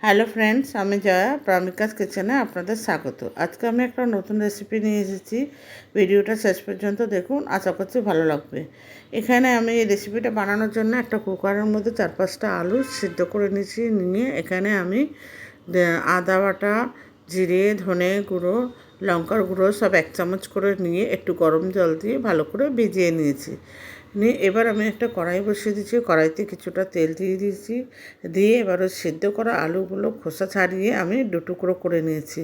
Hello friends, আমি জয়া প্রামিকাস কিচেনে আপনাদের স্বাগত। আজকে আমি একটা নতুন রেসিপি নিয়ে এসেছি। ভিডিওটা শেষ পর্যন্ত দেখুন, আশা করছি ভালো লাগবে। এখানে আমি এই রেসিপিটা বানানোর জন্য একটা কুকারের মধ্যে 4-5টা আলু সিদ্ধ করে নিয়েছি। নিয়ে এখানে আমি আদা বাটা, জিরে, ধনে গুঁড়ো, লঙ্কার গুঁড়ো সব 1 চামচ করে নিয়ে একটু গরম জল দিয়ে ভালো করে ভিজিয়ে নিয়েছি। নিয়ে এবার আমি একটা কড়াই বসিয়ে দিয়েছি। কড়াইতে কিছুটা তেল দিয়ে দিয়েছি। দিয়ে এবার ওই সিদ্ধ করা আলুগুলো খোসা ছাড়িয়ে আমি 2 টুকরো করে নিয়েছি।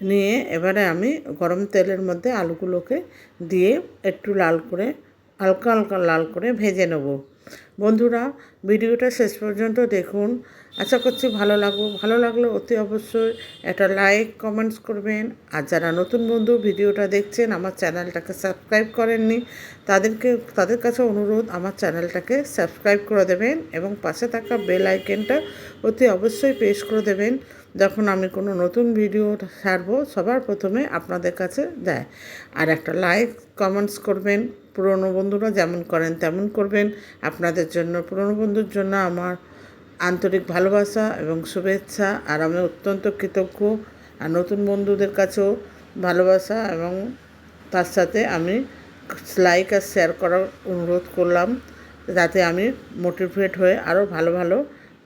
নিয়ে এবারে আমি গরম তেলের মধ্যে আলুগুলোকে দিয়ে একটু লাল করে হালকা হালকা লাল করে ভেজে নেব। বন্ধুরা, ভিডিওটা শেষ পর্যন্ত দেখুন, আশা করছি ভালো লাগলে অতি অবশ্যই একটা লাইক কমেন্টস করবেন। আর যারা নতুন বন্ধু ভিডিওটা দেখছেন, আমার চ্যানেলটাকে সাবস্ক্রাইব করেননি, তাদের কাছে অনুরোধ, আমার চ্যানেলটাকে সাবস্ক্রাইব করে দেবেন এবং পাশে থাকা বেল আইকনটা অতি অবশ্যই প্রেস করে দেবেন। যখন আমি কোনো নতুন ভিডিও ছাড়বো সবার প্রথমে আপনাদের কাছে যায়। আর একটা লাইক কমেন্টস করবেন। পুরনো বন্ধুরা যেমন করেন তেমন করবেন। আপনাদের জন্য, পুরনো বন্ধুর জন্য আমার আন্তরিক ভালোবাসা এবং শুভেচ্ছা। আর আমি অত্যন্ত কৃতজ্ঞ। আর নতুন বন্ধুদের কাছেও ভালোবাসা এবং তার সাথে আমি লাইক আর শেয়ার করার অনুরোধ করলাম, যাতে আমি মোটিভেট হয়ে আরও ভালো ভালো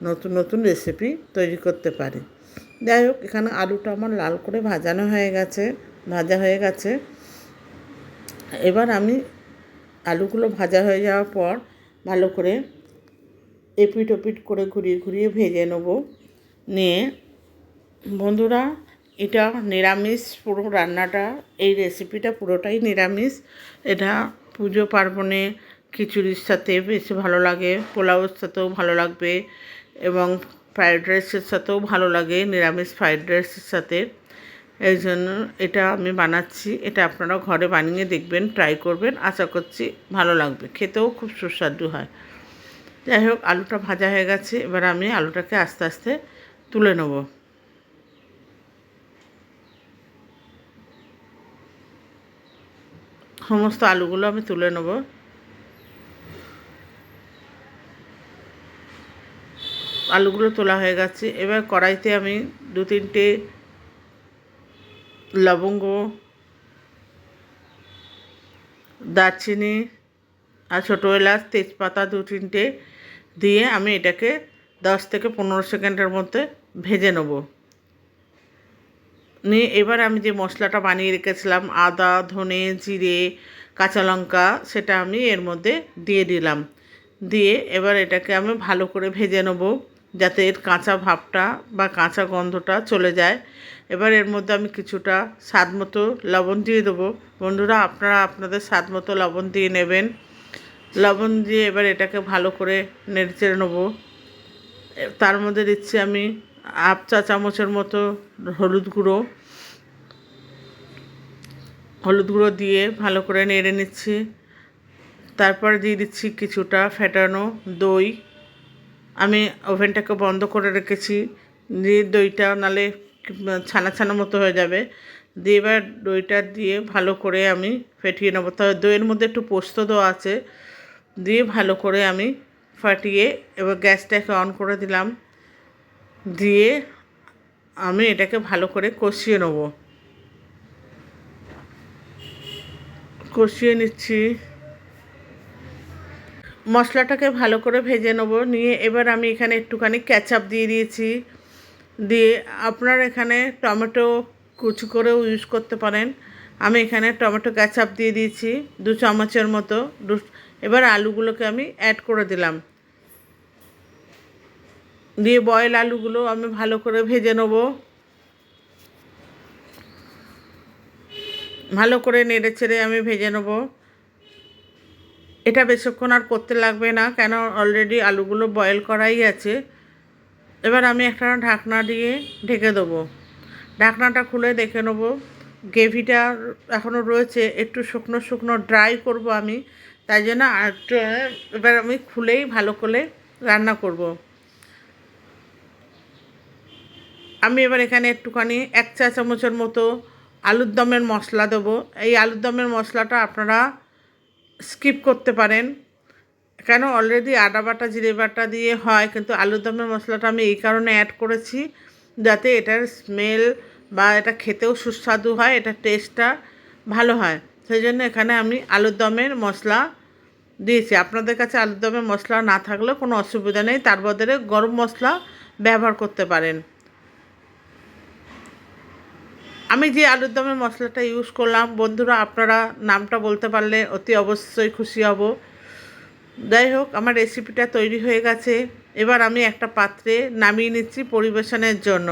নতুন নতুন রেসিপি তৈরি করতে পারি। যাই হোক, এখানে আলুটা আমার লাল করে ভাজা হয়ে গেছে। এবার আমি আলুগুলো ভাজা হয়ে যাওয়ার পর ভালো করে এপিট ওপিট করে ঘুরিয়ে ঘুরিয়ে ভেজে নেব। নিয়ে বন্ধুরা, এটা নিরামিষ পুরো রান্নাটা, এই রেসিপিটা পুরোটাই নিরামিষ। এটা পুজো পার্বণে খিচুড়ির সাথে বেশি ভালো লাগে, পোলাওয়ের সাথেও ভালো লাগবে এবং ফ্রায়েড রাইসের সাথেও ভালো লাগে, নিরামিষ ফ্রায়েড রাইসের সাথে। এই জন্য এটা আমি বানাচ্ছি। এটা আপনারা ঘরে বানিয়ে দেখবেন, ট্রাই করবেন, আশা করছি ভালো লাগবে, খেতেও খুব সুস্বাদু হয়। যাই হোক, আলুটা ভাজা হয়ে গেছে। এবার আমি আলুটাকে আস্তে আস্তে তুলে নেব। সমস্ত আলুগুলো আমি তুলে নেব। আলুগুলো তোলা হয়ে গেছে। এবার কড়াইতে আমি 2-3টে লবঙ্গ, দারচিনি আর ছোটো এলাচ, তেজপাতা 2-3টে দিয়ে আমি এটাকে 10 থেকে 15 সেকেন্ডের মধ্যে ভেজে নেব। নিয়ে এবার আমি যে মশলাটা বানিয়ে রেখেছিলাম, আদা, ধনে, জিরে, কাঁচা লঙ্কা, সেটা আমি এর মধ্যে দিয়ে দিলাম। দিয়ে এবার এটাকে আমি ভালো করে ভেজে নেব, যাতে এর কাঁচা ভাবটা বা কাঁচা গন্ধটা চলে যায়। এবার এর মধ্যে আমি কিছুটা স্বাদ মতো লবণ দিয়ে দেবো। বন্ধুরা, আপনারা আপনাদের স্বাদ মতো লবণ দিয়ে নেবেন। লবণ দিয়ে এবার এটাকে ভালো করে নেড়ে নেবো। তার মধ্যে দিচ্ছি আমি 1/2 চা চামচের মতো হলুদ গুঁড়ো দিয়ে ভালো করে নেড়ে নিচ্ছি। তারপর দিয়ে দিচ্ছি কিছুটা ফেটানো দই। আমি ওভেনটাকে বন্ধ করে রেখেছি। দিয়ে দইটা নালে ছানা ছানা মতো হয়ে যাবে। দিয়ে এবার দইটা দিয়ে ভালো করে আমি ফেটিয়ে নেবো। তবে দইয়ের মধ্যে একটু পোস্ত দেওয়া আছে। দিয়ে ভালো করে আমি ফাটিয়ে এবার গ্যাসটাকে অন করে দিলাম। দিয়ে আমি এটাকে ভালো করে কষিয়ে নিচ্ছি। মশলাটাকে ভালো করে ভেজে নেব। নিয়ে এবার আমি এখানে একটুখানি ক্যাচআপ দিয়ে দিয়েছি। দিয়ে আপনারা এখানে টমেটো কুচি করেও ইউজ করতে পারেন। আমি এখানে টমেটো ক্যাচআপ দিয়ে দিয়েছি 2 চামচের মতো। এবার আলুগুলোকে আমি অ্যাড করে দিলাম। দিয়ে বয়েল আলুগুলো আমি ভালো করে ভেজে নেব। ভালো করে নেড়ে চেড়ে আমি ভেজে নেব। এটা বেশিক্ষণ আর করতে লাগবে না, কেন অলরেডি আলুগুলো বয়েল করাই আছে। এবার আমি একটা ঢাকনা দিয়ে ঢেকে দেবো। ঢাকনাটা খুলে দেখে নেব গ্রেভিটা এখনও রয়েছে, একটু শুকনো শুকনো ড্রাই করব আমি, তাই জন্য এবার আমি খুলেই ভালো করে রান্না করব। আমি এবার এখানে একটুখানি 1 চা চামচের মতো আলুর দমের মশলা দেবো। এই আলুর দমের মশলাটা আপনারা স্কিপ করতে পারেন, কেন অলরেডি আদা বাটা জিরে বাটা দিয়ে হয়, কিন্তু আলুর দমের মশলাটা আমি এই কারণে অ্যাড করেছি যাতে এটার স্মেল বা এটা খেতেও সুস্বাদু হয়, এটা টেস্টটা ভালো হয়। সেই জন্য এখানে আমি আলুর দমের মশলা দিয়েছি। আপনাদের কাছে আলুর দমের মশলা না থাকলেও কোনো অসুবিধা নেই, তার বদলে গরম মশলা ব্যবহার করতে পারেন। আমি যে আলুর দমের মশলাটা ইউজ করলাম, বন্ধুরা আপনারা নামটা বলতে পারলে অতি অবশ্যই খুশি হব। যাই হোক, আমার রেসিপিটা তৈরি হয়ে গেছে। এবার আমি একটা পাত্রে নামিয়ে নিচ্ছি পরিবেশনের জন্য।